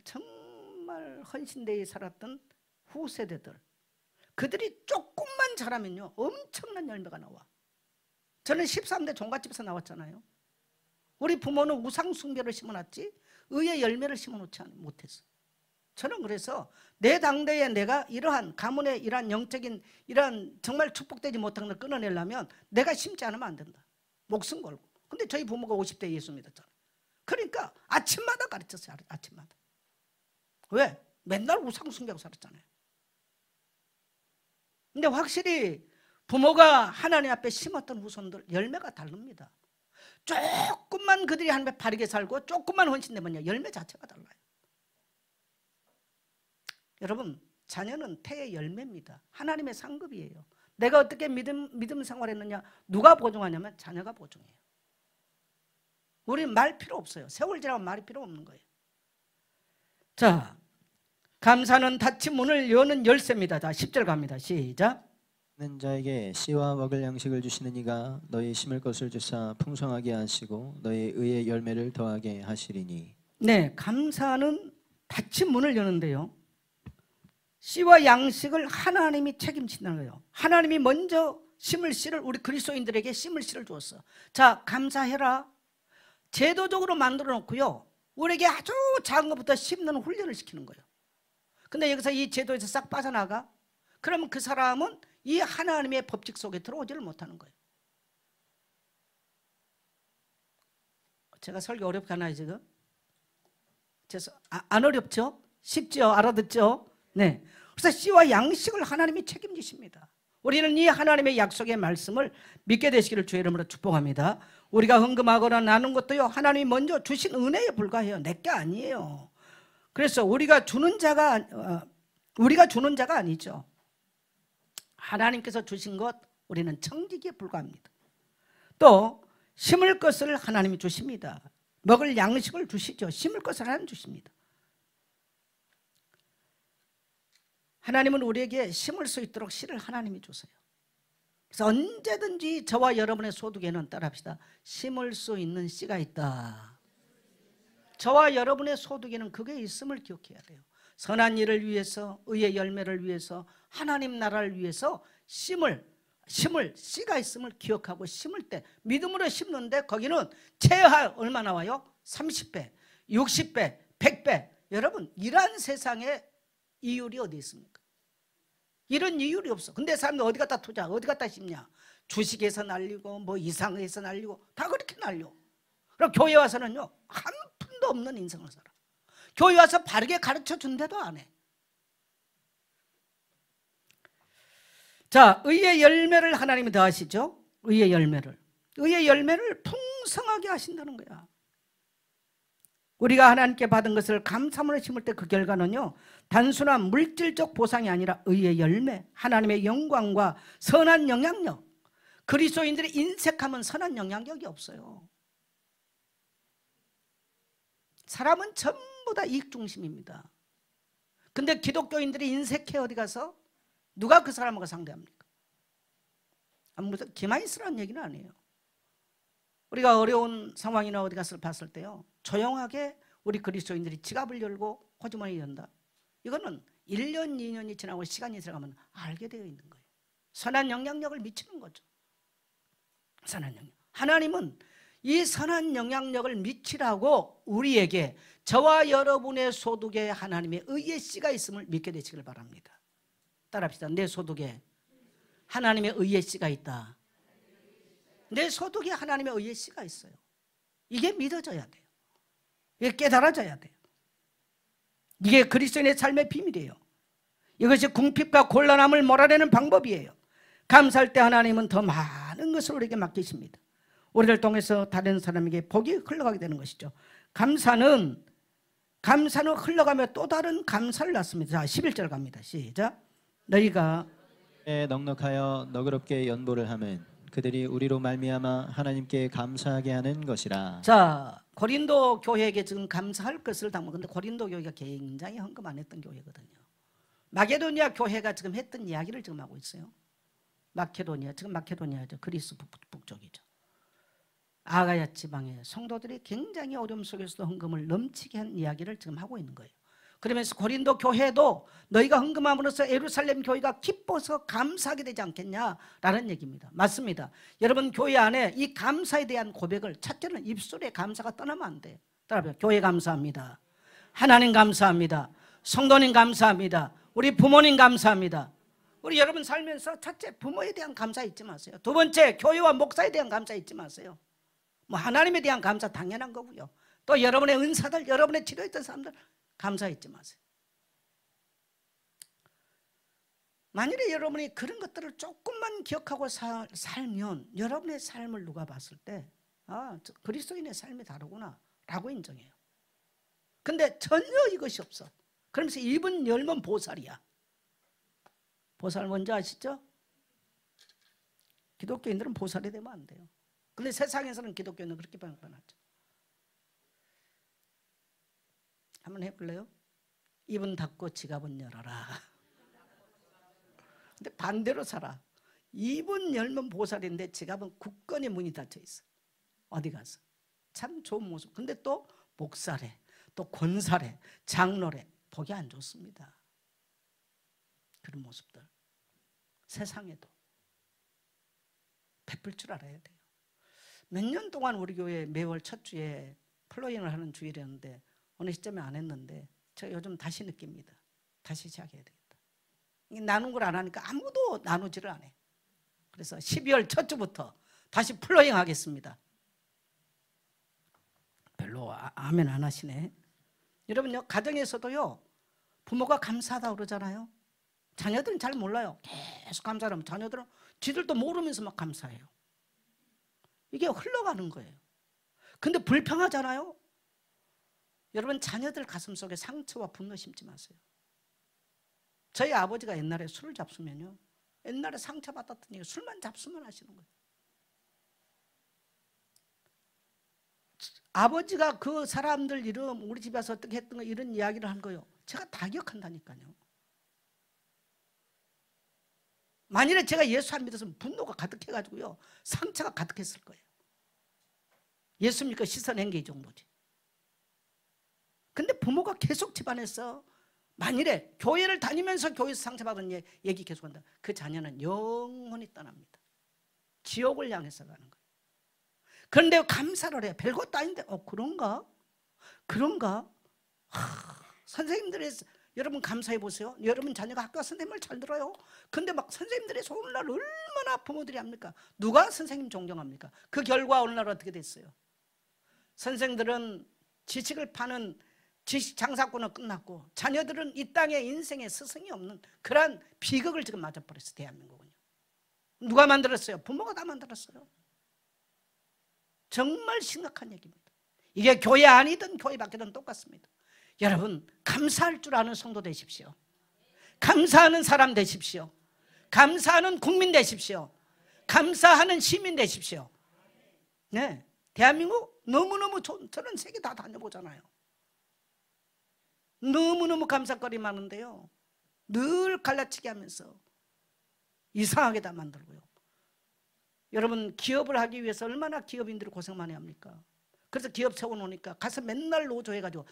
정말 헌신되게 살았던 후세대들, 그들이 조금만 잘하면요 엄청난 열매가 나와. 저는 13대 종갓집에서 나왔잖아요. 우리 부모는 우상 숭배를 심어놨지 의의 열매를 심어놓지 못했어. 저는 그래서 내 당대에 내가 이러한 가문의 이러한 영적인 이러한 정말 축복되지 못한 걸 끊어내려면 내가 심지 않으면 안 된다. 목숨 걸고. 근데 저희 부모가 50대 예수 믿었잖아요. 그러니까 아침마다 가르쳤어요. 아침마다. 왜? 맨날 우상 숭배하고 살았잖아요. 근데 확실히 부모가 하나님 앞에 심었던 후손들 열매가 다릅니다. 조금만 그들이 하나님 앞에 바르게 살고 조금만 헌신되면요 열매 자체가 달라요. 여러분, 자녀는 태의 열매입니다. 하나님의 상급이에요. 내가 어떻게 믿음 생활했느냐 누가 보증하냐면 자녀가 보증해요. 우리 말 필요 없어요. 세월 지나면 말이 필요 없는 거예요. 자, 감사는 닫힌 문을 여는 열쇠입니다. 자, 10절 갑니다. 시작. 는 자에게 씨와 먹을 양식을 주시는 이가 너희 심을 것을 주사 풍성하게 하시고 너희 의의 열매를 더하게 하시리니. 네, 감사는 닫힌 문을 여는데요, 씨와 양식을 하나님이 책임진다는 거예요. 하나님이 먼저 심을 씨를 우리 그리스도인들에게 심을 씨를 주었어. 자, 감사해라. 제도적으로 만들어 놓고요, 우리에게 아주 작은 것부터 심는 훈련을 시키는 거예요. 근데 여기서 이 제도에서 싹 빠져나가? 그러면 그 사람은 이 하나님의 법칙 속에 들어오지를 못하는 거예요. 제가 설교 어렵게 하나요 지금? 안 어렵죠? 쉽죠? 알아듣죠? 네. 그래서 씨와 양식을 하나님이 책임지십니다. 우리는 이 하나님의 약속의 말씀을 믿게 되시기를 주의 이름으로 축복합니다. 우리가 헌금하거나 나눈 것도요, 하나님이 먼저 주신 은혜에 불과해요. 내게 아니에요. 그래서 우리가 주는 자가 아니죠. 하나님께서 주신 것, 우리는 청지기에 불과합니다. 또 심을 것을 하나님이 주십니다. 먹을 양식을 주시죠. 심을 것을 하나님 주십니다. 하나님은 우리에게 심을 수 있도록 씨를 하나님이 주세요. 그래서 언제든지 저와 여러분의 소득에는, 따라합시다, 심을 수 있는 씨가 있다. 저와 여러분의 소득에는 그게 있음을 기억해야 돼요. 선한 일을 위해서, 의의 열매를 위해서, 하나님 나라를 위해서 심을 씨가 있음을 기억하고 심을 때, 믿음으로 심는데 거기는 최하 얼마 나와요? 30배, 60배, 100배. 여러분, 이런 세상에 이율이 어디 있습니까? 이런 이율이 없어. 근데 사람들 어디 갖다 투자, 어디 갖다 심냐? 주식에서 날리고 뭐 이상에서 날리고 다 그렇게 날려. 그럼 교회 와서는요, 한 푼도 없는 인생을 살아. 교회 와서 바르게 가르쳐 준대도 안 해. 자, 의의 열매를 하나님이 더하시죠. 의의 열매를 풍성하게 하신다는 거야. 우리가 하나님께 받은 것을 감사함으로 심을 때 그 결과는요, 단순한 물질적 보상이 아니라 의의 열매, 하나님의 영광과 선한 영향력. 그리스도인들이 인색하면 선한 영향력이 없어요. 사람은 전부 다 이익 중심입니다. 근데 기독교인들이 인색해. 어디 가서 누가 그 사람하고 상대합니까? 무슨 기만이 쓰라는 얘기는 아니에요. 우리가 어려운 상황이나 어디 가서 봤을 때요, 조용하게 우리 그리스도인들이 지갑을 열고 호주머니 연다. 이거는 1년, 2년이 지나고 시간이 지나가면 알게 되어 있는 거예요. 선한 영향력을 미치는 거죠. 선한 영향. 하나님은 이 선한 영향력을 미치라고 우리에게, 저와 여러분의 소득에 하나님의 의의 씨가 있음을 믿게 되시길 바랍니다. 따라합시다. 내 소득에 하나님의 의의 씨가 있다. 내 소득에 하나님의 의의 씨가 있어요. 이게 믿어져야 돼요. 이게 깨달아져야 돼요. 이게 그리스도인의 삶의 비밀이에요. 이것이 궁핍과 곤란함을 몰아내는 방법이에요. 감사할 때 하나님은 더 많은 것을 우리에게 맡기십니다. 우리를 통해서 다른 사람에게 복이 흘러가게 되는 것이죠. 감사는 흘러가며 또 다른 감사를 낳습니다. 자, 11절 갑니다. 시작. 너희가 넉넉하여 너그럽게 연보를 하면 그들이 우리로 말미암아 하나님께 감사하게 하는 것이라. 자, 고린도 교회에게 지금 감사할 것을 담고, 근데 고린도 교회가 굉장히 헌금 안 했던 교회거든요. 마게도니아 교회가 지금 했던 이야기를 지금 하고 있어요. 지금 마케도니아죠. 그리스 북쪽이죠. 아가야 지방의 성도들이 굉장히 어려움 속에서도 헌금을 넘치게 한 이야기를 지금 하고 있는 거예요. 그러면서 고린도 교회도 너희가 헌금함으로써 예루살렘 교회가 기뻐서 감사하게 되지 않겠냐라는 얘기입니다. 맞습니다. 여러분, 교회 안에 이 감사에 대한 고백을, 첫째는 입술에 감사가 떠나면 안 돼요. 따라해요. 교회 감사합니다. 하나님 감사합니다. 성도님 감사합니다. 우리 부모님 감사합니다. 우리 여러분 살면서 첫째, 부모에 대한 감사 잊지 마세요. 두 번째, 교회와 목사에 대한 감사 잊지 마세요. 뭐 하나님에 대한 감사 당연한 거고요. 또 여러분의 은사들, 여러분의 치료했던 사람들 감사 잊지 마세요. 만일에 여러분이 그런 것들을 조금만 기억하고 살면 여러분의 삶을 누가 봤을 때, 아, 그리스도인의 삶이 다르구나 라고 인정해요. 근데 전혀 이것이 없어. 그러면서 입은 열면 보살이야. 보살 뭔지 아시죠? 기독교인들은 보살이 되면 안 돼요. 근데 세상에서는 기독교인은 그렇게 변하죠. 한번 해볼래요? 입은 닫고 지갑은 열어라. 근데 반대로 살아. 입은 열면 보살인데 지갑은 굳건히 문이 닫혀 있어. 어디 가서. 참 좋은 모습. 근데 또 목사래, 또 권사래, 장로래. 보기 안 좋습니다. 그런 모습들. 세상에도 베풀 줄 알아야 돼요. 몇 년 동안 우리 교회 매월 첫 주에 플로잉을 하는 주일이었는데 어느 시점에 안 했는데 제가 요즘 다시 느낍니다. 다시 시작해야 되겠다. 나눈 걸 안 하니까 아무도 나누지를 않아요. 그래서 12월 첫 주부터 다시 플로잉 하겠습니다. 별로 아멘 안 하시네. 여러분요, 가정에서도요, 부모가 감사하다고 그러잖아요. 자녀들은 잘 몰라요. 계속 감사하면 자녀들은 지들도 모르면서 막 감사해요. 이게 흘러가는 거예요. 근데 불평하잖아요. 여러분 자녀들 가슴속에 상처와 분노 심지 마세요. 저희 아버지가 옛날에 술을 잡수면요, 옛날에 상처받았던 얘기 술만 잡수면 하시는 거예요. 아버지가 그 사람들 이름 우리 집에서 어떻게 했던 거 이런 이야기를 한 거예요. 제가 다 기억한다니까요. 만일에 제가 예수 안 믿었으면 분노가 가득해가지고요, 상처가 가득했을 거예요. 예수 믿고 씻어낸 게 이 정도지. 근데 부모가 계속 집안에서 만일에 교회를 다니면서 교회에서 상처받은 얘기 계속한다, 그 자녀는 영원히 떠납니다. 지옥을 향해서 가는 거예요. 그런데 감사를 해요. 별것도 아닌데 그런가? 그런가? 선생님들의 여러분 감사해 보세요. 여러분 자녀가 학교 선생님을 잘 들어요. 근데 막 선생님들의 오늘날 얼마나 부모들이 합니까? 누가 선생님 존경합니까? 그 결과 오늘날 어떻게 됐어요? 선생들은 지식을 파는 지식 장사꾼은 끝났고 자녀들은 이 땅에 인생에 스승이 없는 그러한 비극을 지금 맞아버렸어요. 대한민국은요. 누가 만들었어요? 부모가 다 만들었어요. 정말 심각한 얘기입니다. 이게 교회 아니든 교회 밖이든 똑같습니다. 여러분 감사할 줄 아는 성도 되십시오. 감사하는 사람 되십시오. 감사하는 국민 되십시오. 감사하는 시민 되십시오. 네, 대한민국 너무너무 좋은, 저는 세계 다 다녀보잖아요. 너무너무 감사거리 많은데요, 늘 갈라치기 하면서 이상하게 다 만들고요. 여러분 기업을 하기 위해서 얼마나 기업인들이 고생 많이 합니까? 그래서 기업 세워놓으니까 가서 맨날 노조해가지고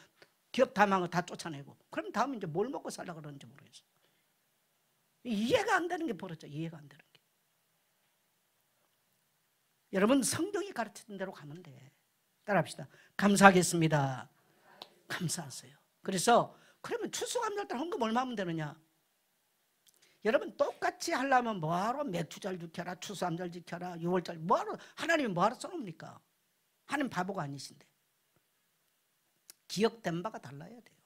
기업 다 망을 다 쫓아내고, 그럼 다음에 이제 뭘 먹고 살려고 그러는지 모르겠어요. 이해가 안 되는 게 벌어져. 이해가 안 되는 게. 여러분 성경이 가르치는 대로 가면 돼. 따라합시다. 감사하겠습니다. 감사하세요. 그래서 그러면 추수감사절 헌금 얼마 하면 되느냐? 여러분 똑같이 하려면 뭐하러 맥주절 지켜라, 추수감사절 지켜라, 6월절 뭐하러, 하나님이 뭐하러 써놓습니까? 하나님 바보가 아니신데. 기억된 바가 달라야 돼요.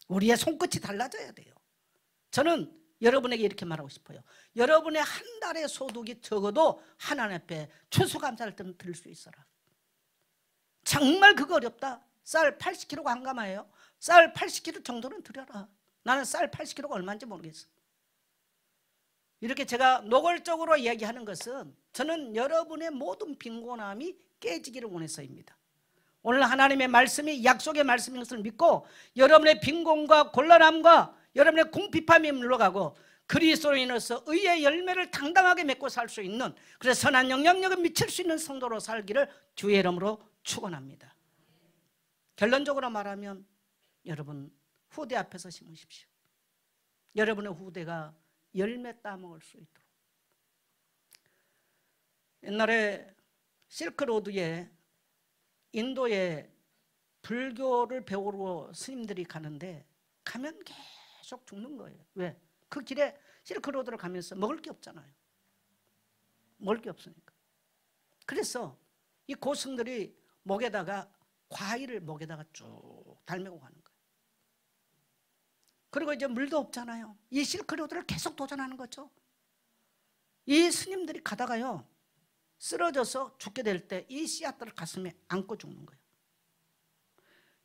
우리의 손끝이 달라져야 돼요. 저는 여러분에게 이렇게 말하고 싶어요. 여러분의 한 달의 소득이 적어도 하나님 앞에 추수감사를 드릴 수 있어라. 정말 그거 어렵다. 쌀 80kg가 한가마예요. 쌀 80kg 정도는 드려라. 나는 쌀 80kg가 얼마인지 모르겠어. 이렇게 제가 노골적으로 이야기하는 것은 저는 여러분의 모든 빈곤함이 깨지기를 원해서입니다. 오늘 하나님의 말씀이 약속의 말씀인 것을 믿고 여러분의 빈곤과 곤란함과 여러분의 궁핍함이 물러가고 그리스도로 인해서 의의 열매를 당당하게 맺고 살 수 있는, 그래서 선한 영향력을 미칠 수 있는 성도로 살기를 주의 이름으로 축원합니다. 결론적으로 말하면 여러분 후대 앞에서 심으십시오. 여러분의 후대가 열매 따먹을 수 있도록. 옛날에 실크로드에 인도에 불교를 배우러 스님들이 가는데 가면 계속 죽는 거예요. 왜? 그 길에 실크로드를 가면서 먹을 게 없잖아요. 먹을 게 없으니까. 그래서 이 고승들이 목에다가 과일을 목에다가 쭉 달매고 가는 거예요. 그리고 이제 물도 없잖아요. 이 실크로드를 계속 도전하는 거죠. 이 스님들이 가다가요 쓰러져서 죽게 될 때 이 씨앗들을 가슴에 안고 죽는 거예요.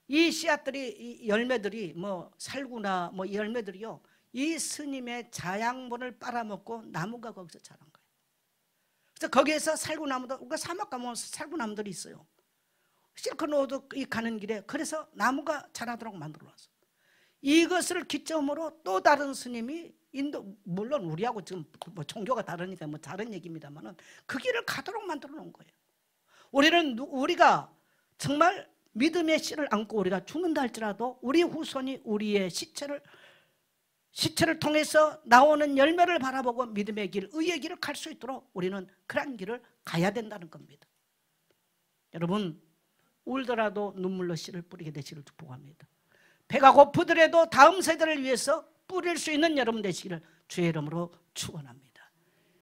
이 씨앗들이, 이 열매들이 뭐 살구나 뭐 열매들이요, 이 스님의 자양분을 빨아먹고 나무가 거기서 자란 거예요. 그래서 거기에서 살구나무도, 우리가 사막 가면 살구나무들이 있어요. 실크로드 가는 길에 그래서 나무가 자라도록 만들어놨어. 이것을 기점으로 또 다른 스님이 인도, 물론 우리하고 지금 뭐 종교가 다르니까 뭐 다른 얘기입니다만은 그 길을 가도록 만들어 놓은 거예요. 우리가 정말 믿음의 씨를 안고 우리가 죽는다 할지라도 우리 후손이 우리의 시체를 통해서 나오는 열매를 바라보고 믿음의 길, 의의 길을 갈 수 있도록 우리는 그런 길을 가야 된다는 겁니다. 여러분 울더라도 눈물로 씨를 뿌리게 되시기를 축복합니다. 배가 고프더라도 다음 세대를 위해서 뿌릴 수 있는 여러분 되시기를 주의 이름으로 축원합니다.